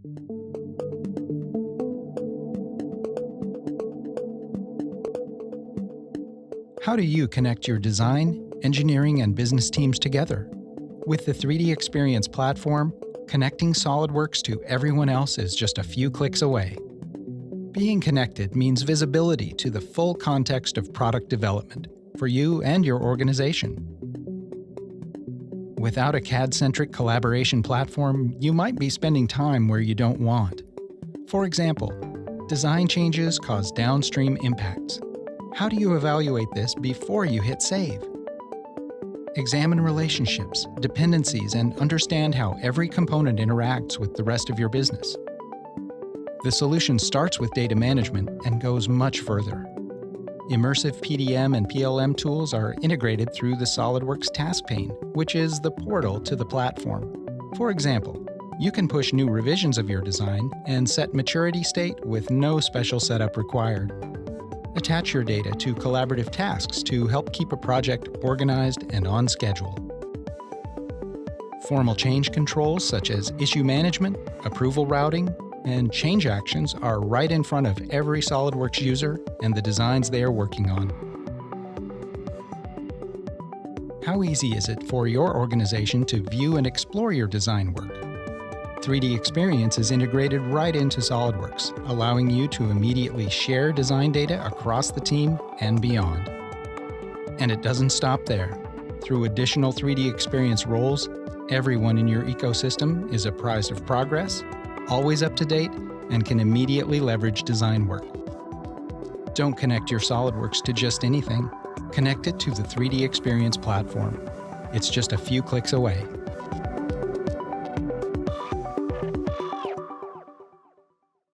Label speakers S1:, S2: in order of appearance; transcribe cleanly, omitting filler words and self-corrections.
S1: How do you connect your design, engineering, and business teams together? With the 3D Experience platform, connecting SOLIDWORKS to everyone else is just a few clicks away. Being connected means visibility to the full context of product development for you and your organization. Without a CAD-centric collaboration platform, you might be spending time where you don't want. For example, design changes cause downstream impacts. How do you evaluate this before you hit save? Examine relationships, dependencies, and understand how every component interacts with the rest of your business. The solution starts with data management and goes much further. Immersive PDM and PLM tools are integrated through the SOLIDWORKS task pane, which is the portal to the platform. For example, you can push new revisions of your design and set maturity state with no special setup required. Attach your data to collaborative tasks to help keep a project organized and on schedule. Formal change controls such as issue management, approval routing, and change actions are right in front of every SOLIDWORKS user and the designs they are working on. How easy is it for your organization to view and explore your design work? 3D Experience is integrated right into SOLIDWORKS, allowing you to immediately share design data across the team and beyond. And it doesn't stop there. Through additional 3D Experience roles, everyone in your ecosystem is apprised of progress, always up to date, and can immediately leverage design work. Don't connect your SOLIDWORKS to just anything. Connect it to the 3D Experience platform. It's just a few clicks away.